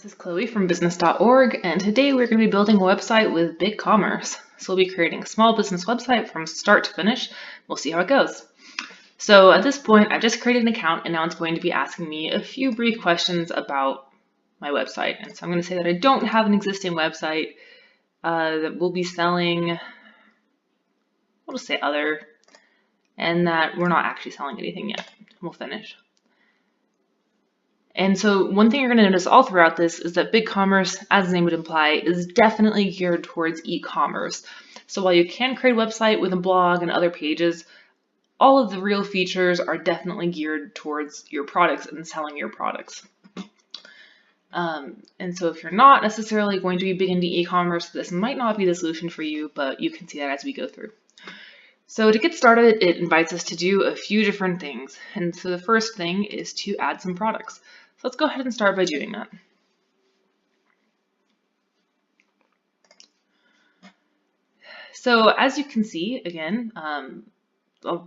This is Chloe from business.org, and today we're going to be building a website with BigCommerce. So we'll be creating a small business website from start to finish. We'll see how it goes. So at this point, I've just created an account, and now it's going to be asking me a few brief questions about my website. And so I'm going to say that I don't have an existing website, that we'll be selling, we'll just say other, and that we're not actually selling anything yet. We'll finish. And so one thing you're going to notice all throughout this is that BigCommerce, as the name would imply, is definitely geared towards e-commerce. So while you can create a website with a blog and other pages, all of the real features are definitely geared towards your products and selling your products. And so if you're not necessarily going to be big into e-commerce, this might not be the solution for you, but you can see that as we go through. So to get started, it invites us to do a few different things. And so the first thing is to add some products. So let's go ahead and start by doing that. So as you can see, again,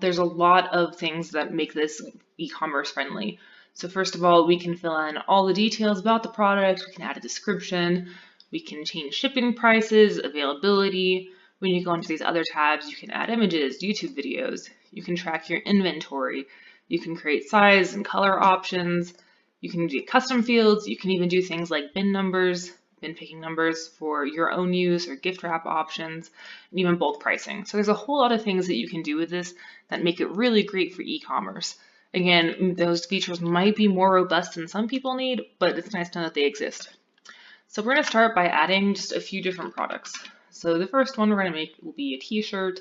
there's a lot of things that make this e-commerce friendly. So first of all, we can fill in all the details about the product. We can add a description. We can change shipping prices, availability. When you go into these other tabs, you can add images, YouTube videos. You can track your inventory. You can create size and color options. You can do custom fields. You can even do things like bin numbers, bin picking numbers for your own use, or gift wrap options, and even bulk pricing. So there's a whole lot of things that you can do with this that make it really great for e-commerce. Again, those features might be more robust than some people need, but it's nice to know that they exist. So we're going to start by adding just a few different products. So the first one we're going to make will be a t-shirt,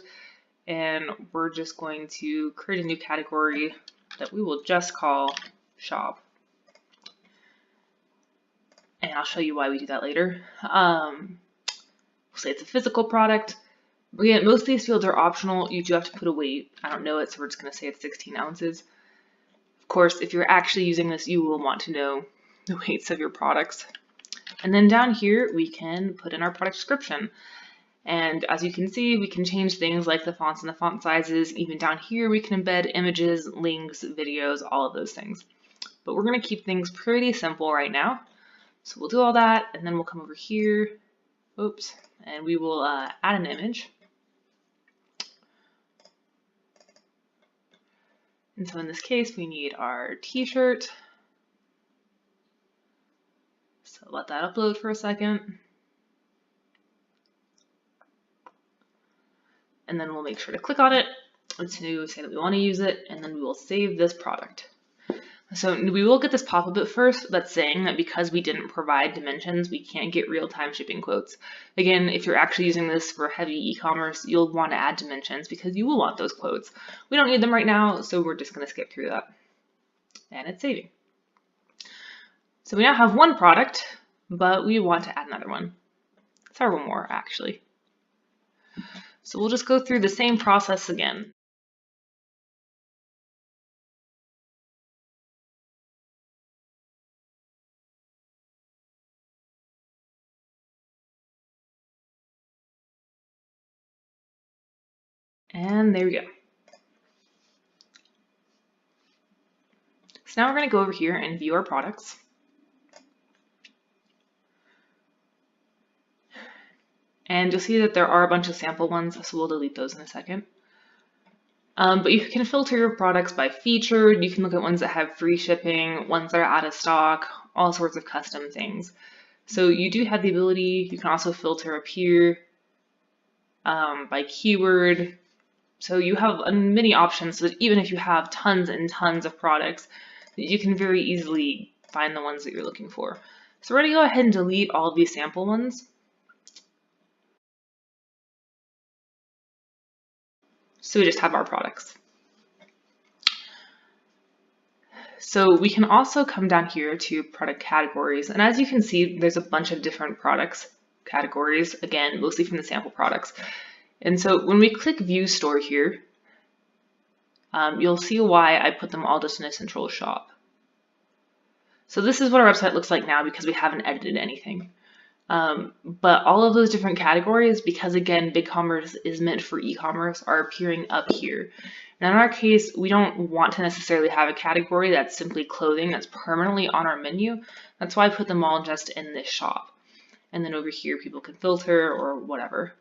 and we're just going to create a new category that we will just call shop. And I'll show you why we do that later. We'll say it's a physical product. Again, most of these fields are optional. You do have to put a weight. I don't know it, so we're just going to say it's 16 ounces. Of course, if you're actually using this, you will want to know the weights of your products. And then down here, we can put in our product description. And as you can see, we can change things like the fonts and the font sizes. Even down here, we can embed images, links, videos, all of those things. But we're going to keep things pretty simple right now. So we'll do all that, and then we'll come over here, and we will add an image. And so in this case, we need our t-shirt. So let that upload for a second. And then we'll make sure to click on it to say that we want to use it, and then we will save this product. So we will get this pop-up at first that's saying that because we didn't provide dimensions, we can't get real-time shipping quotes. Again, if you're actually using this for heavy e-commerce, you'll want to add dimensions because you will want those quotes. We don't need them right now, so we're just going to skip through that. And it's saving. So we now have one product, but we want to add another one. Several more, actually. So we'll just go through the same process again. And there we go. So now we're going to go over here and view our products. And you'll see that there are a bunch of sample ones, so we'll delete those in a second. But you can filter your products by feature. You can look at ones that have free shipping, ones that are out of stock, all sorts of custom things. So you do have the ability, you can also filter up here by keyword. So you have many options, so that even if you have tons and tons of products, you can very easily find the ones that you're looking for. So we're going to go ahead and delete all of these sample ones. So we just have our products. So we can also come down here to product categories. And as you can see, there's a bunch of different products categories, again, mostly from the sample products. And so when we click View Store here, you'll see why I put them all just in a central shop. So this is what our website looks like now because we haven't edited anything. But all of those different categories, because again, BigCommerce is meant for e-commerce, are appearing up here. And in our case, we don't want to necessarily have a category that's simply clothing that's permanently on our menu. That's why I put them all just in this shop. And then over here, people can filter or whatever.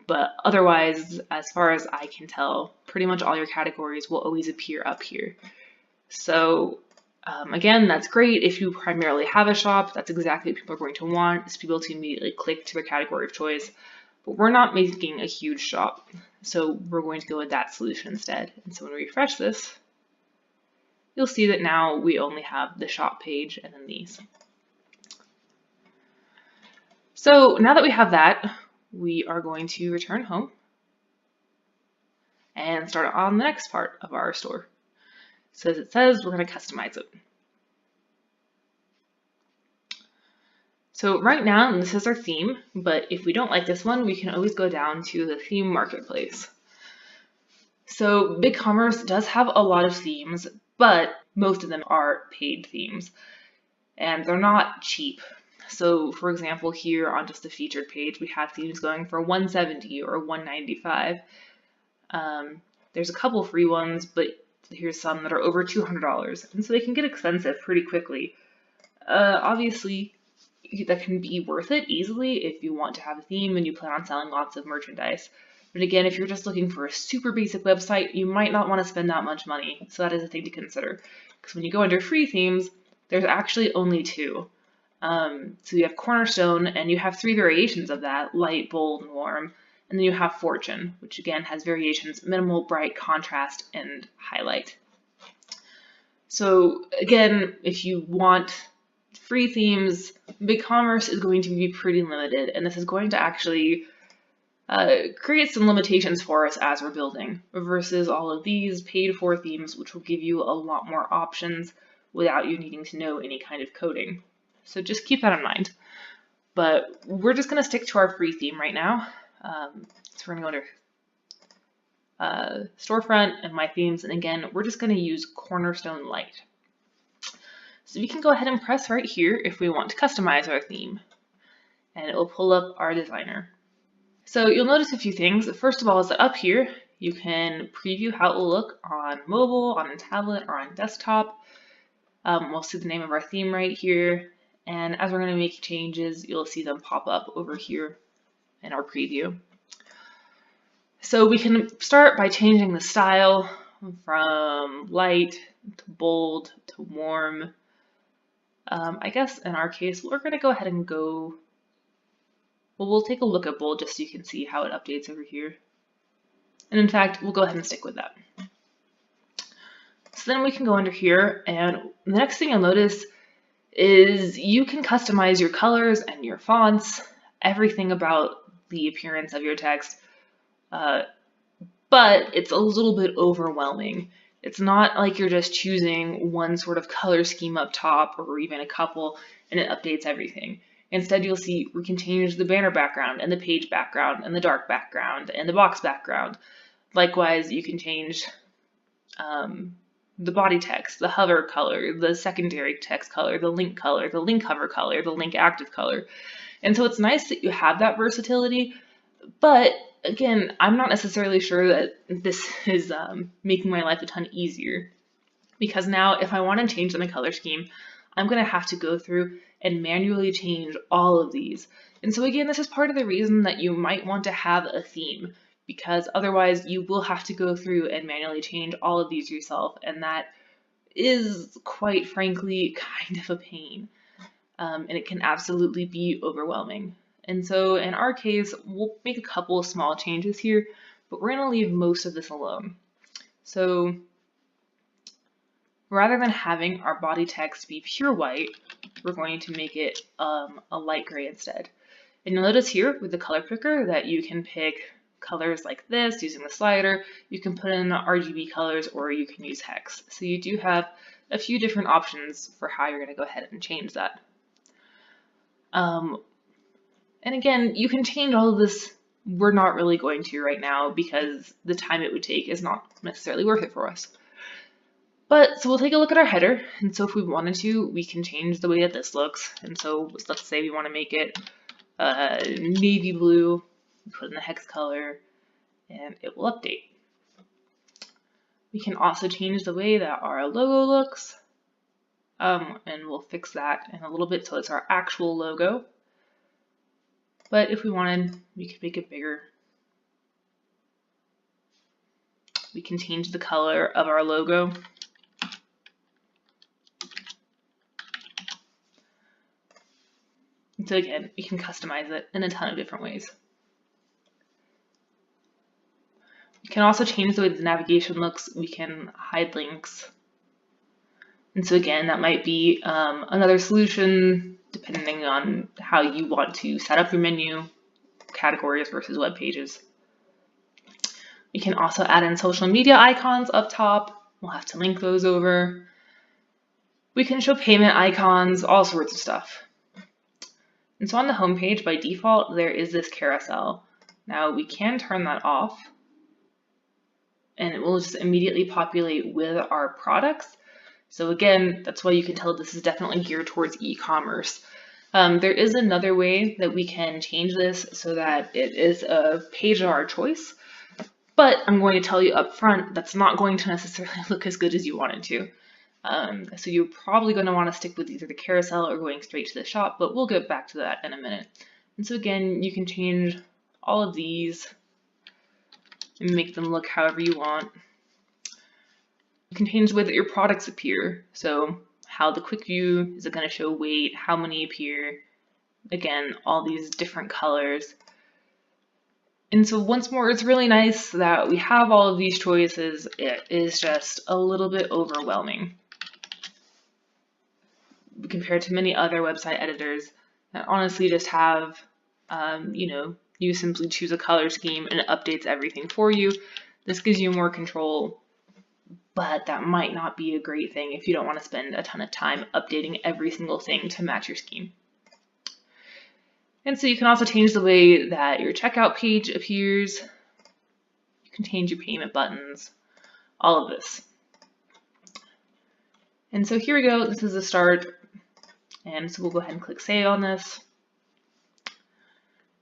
But otherwise, as far as I can tell, pretty much all your categories will always appear up here. So again, that's great if you primarily have a shop. That's exactly what people are going to want, is people to immediately click to their category of choice. But we're not making a huge shop, so we're going to go with that solution instead. And so when we refresh this, you'll see that now we only have the shop page and then these. So now that we have that, we are going to return home and start on the next part of our store. So as it says, we're going to customize it. So right now, this is our theme, but if we don't like this one, we can always go down to the theme marketplace. So BigCommerce does have a lot of themes, but most of them are paid themes, and they're not cheap. So for example, here on just the featured page, we have themes going for $170 or $195. There's a couple free ones, but here's some that are over $200, and so they can get expensive pretty quickly. Obviously, that can be worth it easily if you want to have a theme and you plan on selling lots of merchandise. But again, if you're just looking for a super basic website, you might not want to spend that much money. So that is a thing to consider. Because when you go under free themes, there's actually only two. So you have Cornerstone, and you have three variations of that: light, bold, and warm. And then you have Fortune, which again has variations: minimal, bright, contrast, and highlight. So again, if you want free themes, BigCommerce is going to be pretty limited, and this is going to actually create some limitations for us as we're building, versus all of these paid for themes, which will give you a lot more options without you needing to know any kind of coding. So just keep that in mind. But we're just going to stick to our free theme right now. So we're going to go under storefront and my themes, and again, we're just going to use Cornerstone Light. So we can go ahead and press right here if we want to customize our theme, and it will pull up our designer. So you'll notice a few things. First of all is that up here, you can preview how it will look on mobile, on a tablet, or on desktop. We'll see the name of our theme right here, and as we're going to make changes, you'll see them pop up over here in our preview. So we can start by changing the style from light to bold to warm. I guess in our case, we're going to go ahead and go, well, we'll take a look at bold just so you can see how it updates over here. And in fact, we'll go ahead and stick with that. So then we can go under here, and the next thing you'll notice is you can customize your colors and your fonts, everything about the appearance of your text, but it's a little bit overwhelming. It's not like you're just choosing one sort of color scheme up top or even a couple and it updates everything. Instead, you'll see we can change the banner background and the page background and the dark background and the box background. Likewise, you can change the body text, the hover color, the secondary text color, the link hover color, the link active color. And so it's nice that you have that versatility, but again, I'm not necessarily sure that this is making my life a ton easier, because now if I want to change the color scheme, I'm going to have to go through and manually change all of these. And so again, this is part of the reason that you might want to have a theme, because otherwise you will have to go through and manually change all of these yourself, and that is, quite frankly, kind of a pain. And it can absolutely be overwhelming. And so in our case, we'll make a couple of small changes here, but we're going to leave most of this alone. So rather than having our body text be pure white, we're going to make it a light gray instead. And you'll notice here with the color picker that you can pick colors like this using the slider. You can put in RGB colors, or you can use hex. So you do have a few different options for how you're going to go ahead and change that. And again, you can change all of this. We're not really going to right now because the time it would take is not necessarily worth it for us. But so we'll take a look at our header. And so if we wanted to, we can change the way that this looks. And so let's say we want to make it navy blue, put in the hex color, and it will update. We can also change the way that our logo looks, and we'll fix that in a little bit so it's our actual logo. But if we wanted, we could make it bigger. We can change the color of our logo. And so again, you can customize it in a ton of different ways. We can also change the way the navigation looks. We can hide links. And so again, that might be another solution depending on how you want to set up your menu, categories versus web pages. We can also add in social media icons up top. We'll have to link those over. We can show payment icons, all sorts of stuff. And so on the home page, by default, there is this carousel. Now we can turn that off, and it will just immediately populate with our products. So again, that's why you can tell this is definitely geared towards e-commerce. There is another way that we can change this so that it is a page of our choice, but I'm going to tell you up front, that's not going to necessarily look as good as you want it to. So you're probably going to want to stick with either the carousel or going straight to the shop, but we'll get back to that in a minute. And so again, you can change all of these and make them look however you want. You can change the way that your products appear. So how the quick view, is it going to show weight, how many appear, again, all these different colors. And so once more, it's really nice that we have all of these choices. It is just a little bit overwhelming compared to many other website editors that honestly just have, you simply choose a color scheme and it updates everything for you. This gives you more control, but that might not be a great thing if you don't want to spend a ton of time updating every single thing to match your scheme. And so you can also change the way that your checkout page appears. You can change your payment buttons, all of this. And so here we go, this is the start. And so we'll go ahead and click save on this.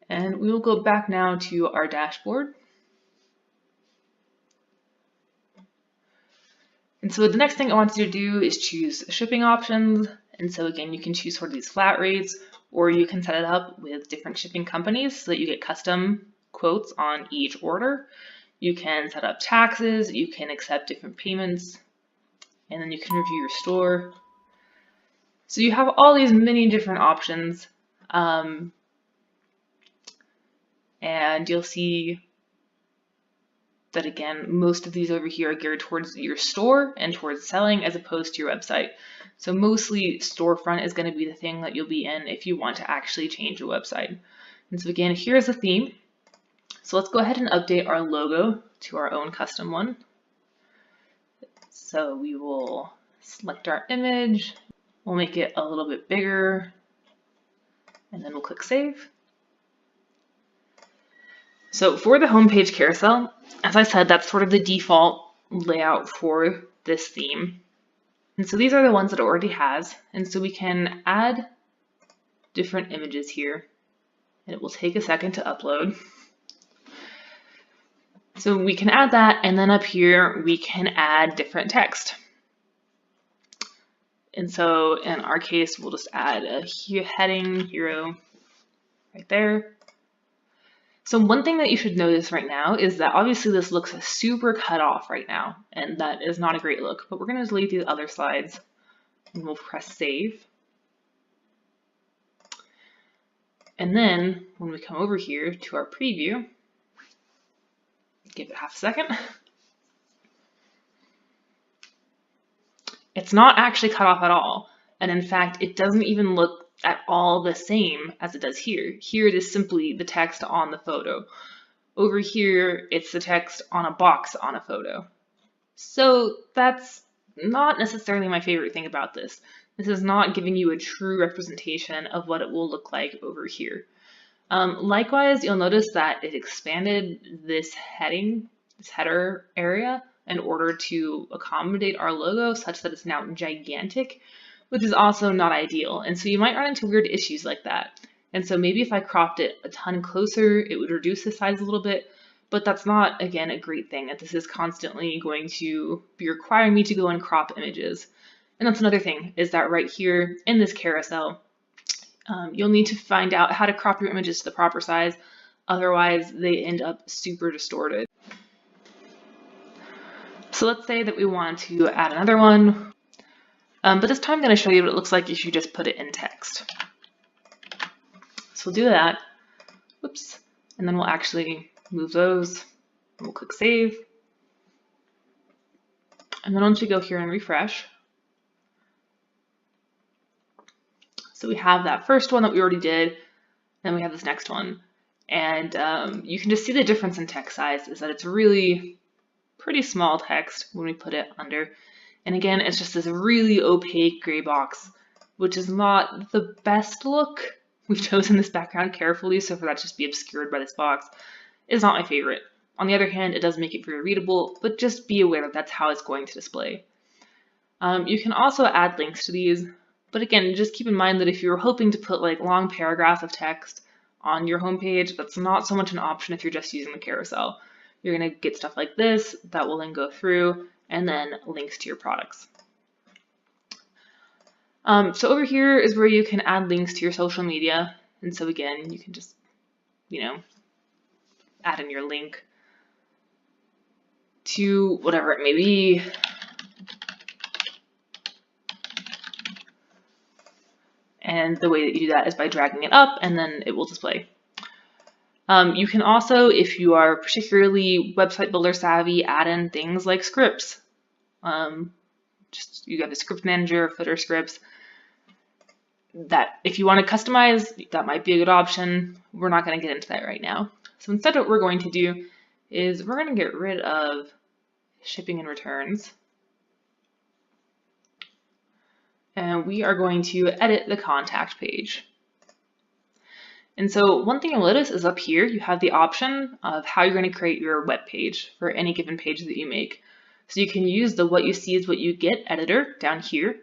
And we will go back now to our dashboard. And so the next thing I want you to do is choose shipping options. And so again, you can choose sort of these flat rates, or you can set it up with different shipping companies so that you get custom quotes on each order. You can set up taxes, you can accept different payments, and then you can review your store. So you have all these many different options, and you'll see that again, most of these over here are geared towards your store and towards selling as opposed to your website. So mostly storefront is going to be the thing that you'll be in if you want to actually change your website. And so again, here's the theme. So let's go ahead and update our logo to our own custom one. So we will select our image, we'll make it a little bit bigger, and then we'll click save. So for the homepage carousel, as I said, that's sort of the default layout for this theme. And so these are the ones that it already has. And so we can add different images here, and it will take a second to upload. So we can add that, and then up here we can add different text. And so in our case, we'll just add a heading hero right there. So one thing that you should notice right now is that obviously this looks super cut off right now, and that is not a great look, but we're going to delete these other slides and we'll press save. And then when we come over here to our preview, give it half a second. It's not actually cut off at all. And in fact, it doesn't even look at all the same as it does here. Here it is simply the text on the photo. Over here, it's the text on a box on a photo. So that's not necessarily my favorite thing about this. This is not giving you a true representation of what it will look like over here. Likewise, you'll notice that it expanded this header area in order to accommodate our logo such that it's now gigantic, which is also not ideal. And so you might run into weird issues like that. And so maybe if I cropped it a ton closer, it would reduce the size a little bit. but that's not, again, a great thing, that this is constantly going to be requiring me to go and crop images. And that's another thing, is that right here in this carousel, you'll need to find out how to crop your images to the proper size. Otherwise, they end up super distorted. So let's say that we want to add another one, but this time I'm going to show you what it looks like if you just put it in text. So we'll do that. Whoops. And then we'll actually move those. And we'll click save. And then once we go here and refresh, so we have that first one that we already did, then we have this next one. And you can just see the difference in text size is that it's really pretty small text when we put it under. And again, it's just this really opaque gray box, which is not the best look. We've chosen this background carefully, so for that to just be obscured by this box is not my favorite. On the other hand, it does make it very readable, but just be aware that that's how it's going to display. You can also add links to these, but again, just keep in mind that if you're hoping to put like long paragraphs of text on your homepage, that's not so much an option if you're just using the carousel. You're going to get stuff like this that will then go through, and then links to your products. So over here is where you can add links to your social media. And so again, you can just, add in your link to whatever it may be. And the way that you do that is by dragging it up, and then it will display. You can also, if you are particularly website builder savvy, add in things like scripts. You have a script manager, footer scripts, that if you want to customize, that might be a good option. We're not going to get into that right now. So instead what we're going to do is we're going to get rid of shipping and returns. And we are going to edit the contact page. And so one thing you'll notice is up here, you have the option of how you're going to create your web page for any given page that you make. So you can use the what you see is what you get editor down here,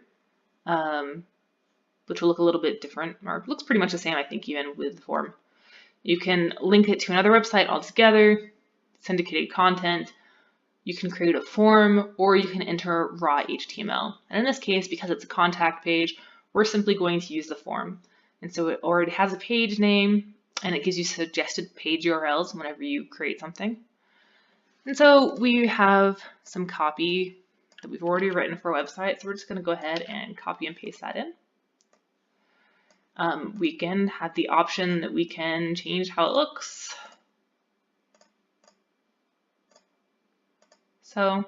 which will look a little bit different, or looks pretty much the same, I think, even with the form. You can link it to another website altogether, syndicated content. You can create a form, or you can enter raw HTML. And in this case, because it's a contact page, we're simply going to use the form. And so it already has a page name, and it gives you suggested page URLs whenever you create something. And so we have some copy that we've already written for our website, so we're just going to go ahead and copy and paste that in. We can have the option that we can change how it looks. So,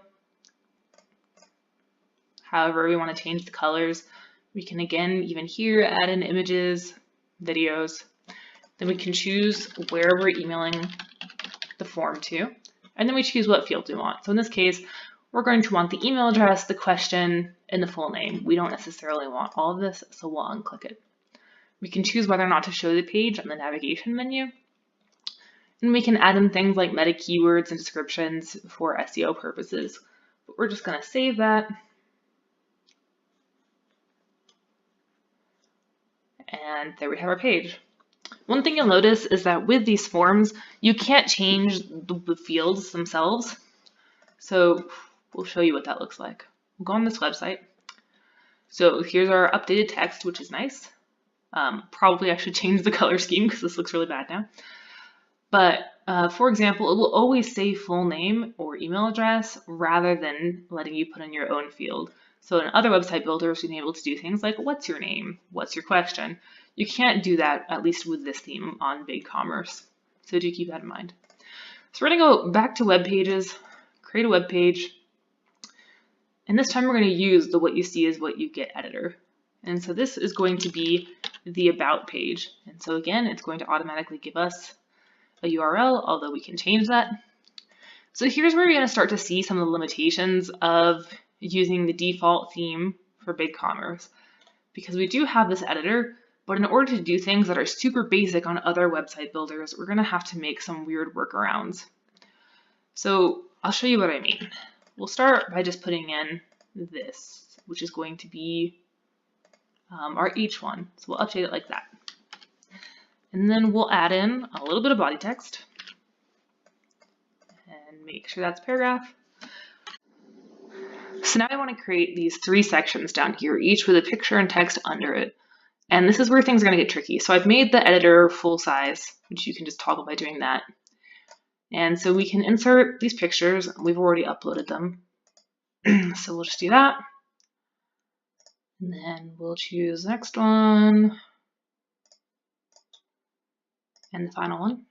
however we want to change the colors, we can again, even here, add in images, videos. Then we can choose where we're emailing the form to, and then we choose what fields we want. So in this case, we're going to want the email address, the question, and the full name. We don't necessarily want all of this, so we'll unclick it. We can choose whether or not to show the page on the navigation menu. And we can add in things like meta keywords and descriptions for SEO purposes. But we're just going to save that. And there we have our page. One thing you'll notice is that with these forms, you can't change the fields themselves. So we'll show you what that looks like. We'll go on this website. So here's our updated text, which is nice. Probably I should change the color scheme because this looks really bad now. But for example, it will always say full name or email address rather than letting you put in your own field. So in other website builders, you've been able to do things like, what's your name? What's your question? You can't do that, at least with this theme on BigCommerce. So do keep that in mind. So we're going to go back to web pages, create a web page. And this time we're going to use the what you see is what you get editor. And so this is going to be the about page. And so again, it's going to automatically give us a URL, although we can change that. So here's where you're going to start to see some of the limitations of using the default theme for BigCommerce, because we do have this editor, but in order to do things that are super basic on other website builders, we're going to have to make some weird workarounds. So I'll show you what I mean. We'll start by just putting in this, which is going to be our each one. So we'll update it like that. And then we'll add in a little bit of body text. and make sure that's paragraph. So now I want to create these 3 sections down here, each with a picture and text under it. And this is where things are going to get tricky. So I've made the editor full size, which you can just toggle by doing that. And so we can insert these pictures. We've already uploaded them. So we'll just do that. And then we'll choose the next one. And the final one.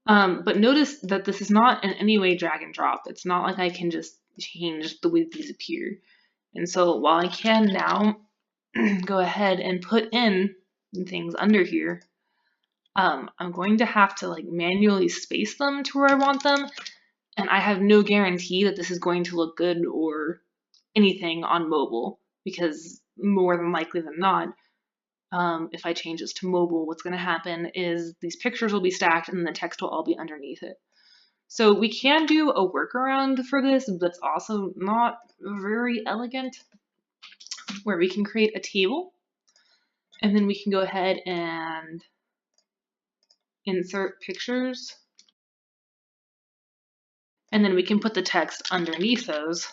But notice that this is not in any way drag and drop. It's not like I can just change the way these appear. And so while I can now go ahead and put in things under here, I'm going to have to like manually space them to where I want them. And I have no guarantee that this is going to look good or anything on mobile, because more than likely than not, if I change this to mobile, what's going to happen is these pictures will be stacked and the text will all be underneath it. So we can do a workaround for this, but it's also not very elegant, where we can create a table and then we can go ahead and insert pictures. And then we can put the text underneath those.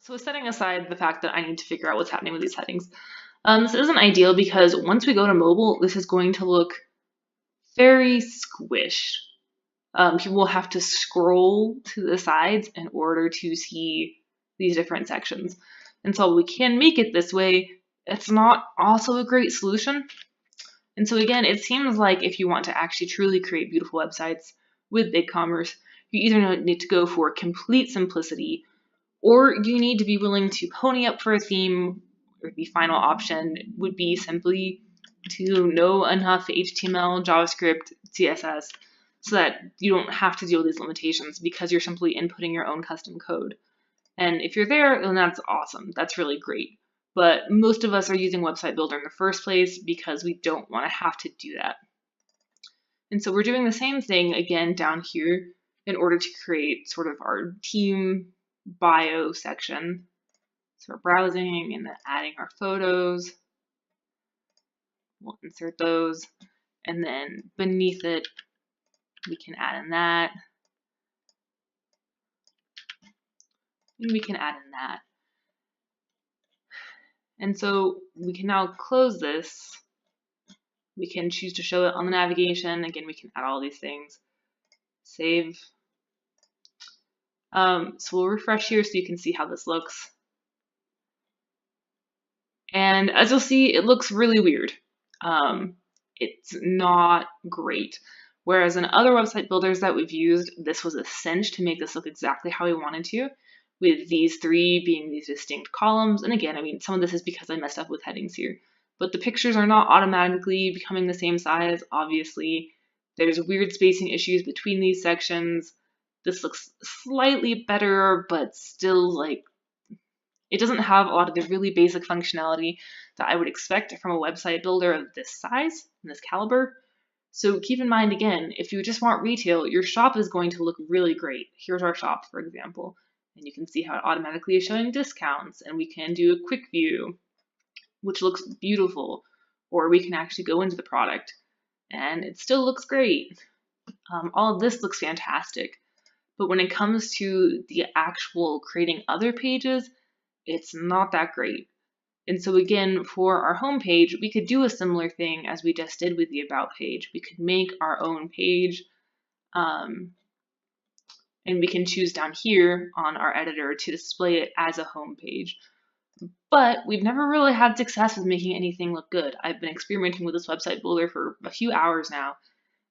So setting aside the fact that I need to figure out what's happening with these headings, this isn't ideal because once we go to mobile, this is going to look very squished. People will have to scroll to the sides in order to see these different sections. And so we can make it this way. It's not also a great solution. And so again, it seems like if you want to actually truly create beautiful websites with BigCommerce, you either need to go for complete simplicity, or you need to be willing to pony up for a theme, or the final option would be simply to know enough HTML, JavaScript, CSS, so that you don't have to deal with these limitations because you're simply inputting your own custom code. And if you're there, then that's awesome. That's really great. But most of us are using Website Builder in the first place because we don't want to have to do that. And so we're doing the same thing again down here in order to create sort of our team bio section. So we're browsing and then adding our photos. We'll insert those. And then beneath it, we can add in that. And we can add in that. And so we can now close this. We can choose to show it on the navigation. Again, we can add all these things. Save. So we'll refresh here so you can see how this looks. And as you'll see, it looks really weird. It's not great. Whereas in other website builders that we've used, this was a cinch to make this look exactly how we wanted to, with these 3 being these distinct columns. And again, I mean, some of this is because I messed up with headings here, but the pictures are not automatically becoming the same size, obviously. There's weird spacing issues between these sections. This looks slightly better, but still like, it doesn't have a lot of the really basic functionality that I would expect from a website builder of this size and this caliber. So keep in mind, again, if you just want retail, your shop is going to look really great. Here's our shop, for example, and you can see how it automatically is showing discounts, and we can do a quick view, which looks beautiful, or we can actually go into the product, and it still looks great. All of this looks fantastic, but when it comes to the actual creating other pages, it's not that great. And so again, for our home page, we could do a similar thing as we just did with the About page. We could make our own page, and we can choose down here on our editor to display it as a home page. But we've never really had success with making anything look good. I've been experimenting with this website builder for a few hours now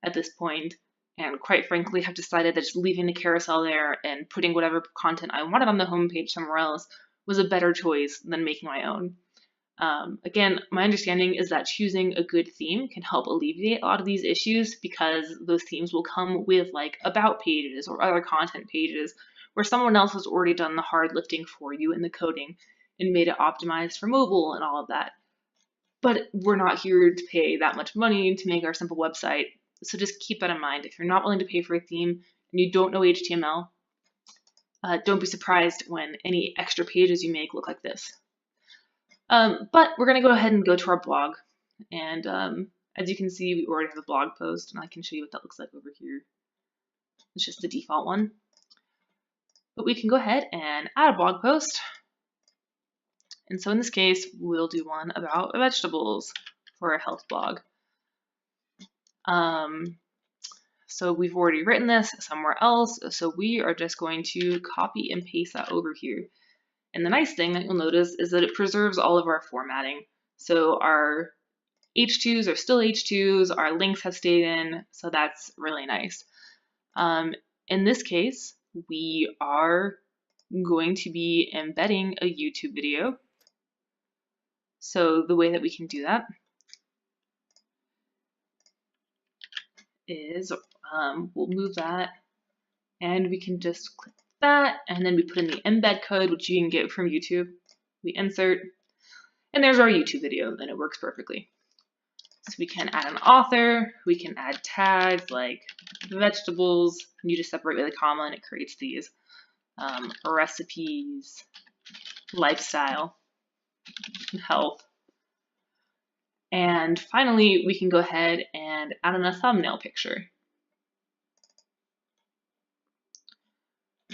at this point, and quite frankly have decided that just leaving the carousel there and putting whatever content I wanted on the home page somewhere else was a better choice than making my own. Again, my understanding is that choosing a good theme can help alleviate a lot of these issues, because those themes will come with like about pages or other content pages where someone else has already done the hard lifting for you in the coding and made it optimized for mobile and all of that. But we're not here to pay that much money to make our simple website. So just keep that in mind. If you're not willing to pay for a theme and you don't know HTML, don't be surprised when any extra pages you make look like this. But we're going to go ahead and go to our blog. And as you can see, we already have a blog post, and I can show you what that looks like over here. It's just the default one. But we can go ahead and add a blog post. And so in this case, we'll do one about vegetables for a health blog. So we've already written this somewhere else, so we are just going to copy and paste that over here. And the nice thing that you'll notice is that it preserves all of our formatting. So our H2s are still H2s, our links have stayed in, so that's really nice. In this case, we are going to be embedding a YouTube video. So the way that we can do that is we'll move that, and we can just click that, and then we put in the embed code, which you can get from YouTube. We insert, and there's our YouTube video, and it works perfectly. So we can add an author, we can add tags like vegetables, and you just separate with a comma and it creates these. Recipes, lifestyle, health. And finally, we can go ahead and add in a thumbnail picture.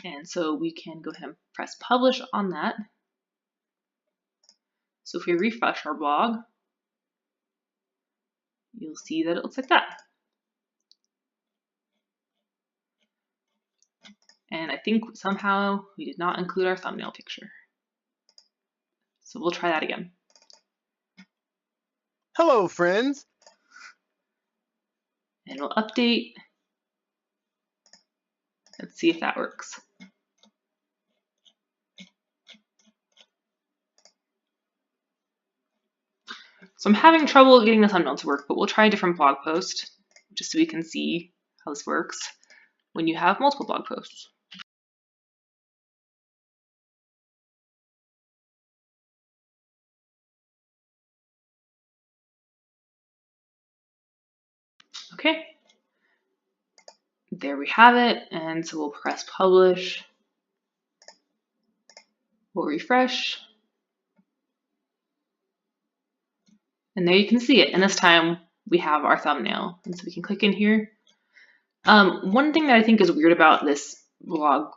And so we can go ahead and press publish on that. So if we refresh our blog, you'll see that it looks like that. And I think somehow we did not include our thumbnail picture. So we'll try that again. Hello, friends. And we'll update. Let's see if that works. So I'm having trouble getting the thumbnail to work, but we'll try a different blog post just so we can see how this works when you have multiple blog posts. Okay, there we have it, and so we'll press publish, we'll refresh, and there you can see it, and this time we have our thumbnail, and so we can click in here. One thing that I think is weird about this blog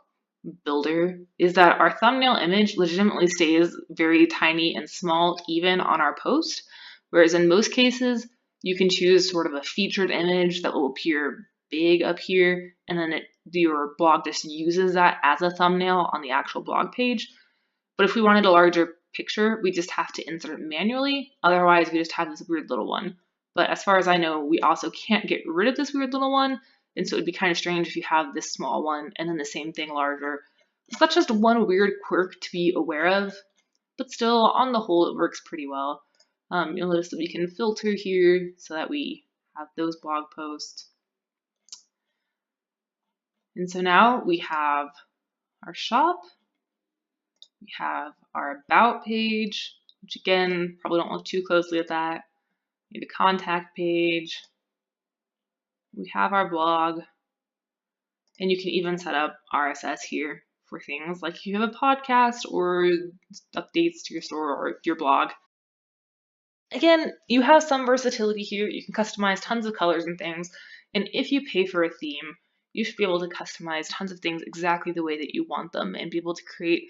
builder is that our thumbnail image legitimately stays very tiny and small even on our post, whereas in most cases you can choose sort of a featured image that will appear big up here, and then your blog just uses that as a thumbnail on the actual blog page. But if we wanted a larger picture, we just have to insert it manually. Otherwise, we just have this weird little one. But as far as I know, we also can't get rid of this weird little one, and so it'd be kind of strange if you have this small one and then the same thing larger. So that's just one weird quirk to be aware of, but still, on the whole, it works pretty well. You'll notice that we can filter here so that we have those blog posts. And so now we have our shop, we have our about page, which again, probably don't look too closely at that. Maybe contact page. We have our blog, and you can even set up RSS here for things like if you have a podcast or updates to your store or your blog. Again, you have some versatility here. You can customize tons of colors and things, and if you pay for a theme, you should be able to customize tons of things exactly the way that you want them and be able to create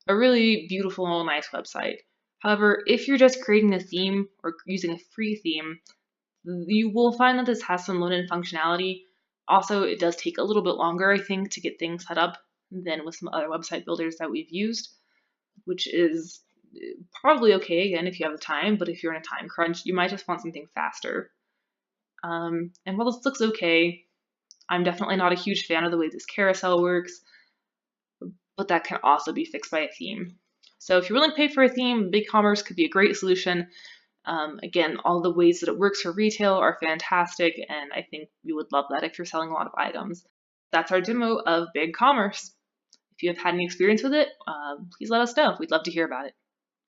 a really beautiful, nice website. However, if you're just creating a theme or using a free theme, you will find that this has some load-in functionality. Also, it does take a little bit longer, I think, to get things set up than with some other website builders that we've used, which is probably okay, again, if you have the time, but if you're in a time crunch, you might just want something faster. And while this looks okay, I'm definitely not a huge fan of the way this carousel works, but that can also be fixed by a theme. So if you're willing to pay for a theme, BigCommerce could be a great solution. Again, all the ways that it works for retail are fantastic, and I think you would love that if you're selling a lot of items. That's our demo of BigCommerce. If you have had any experience with it, please let us know. We'd love to hear about it.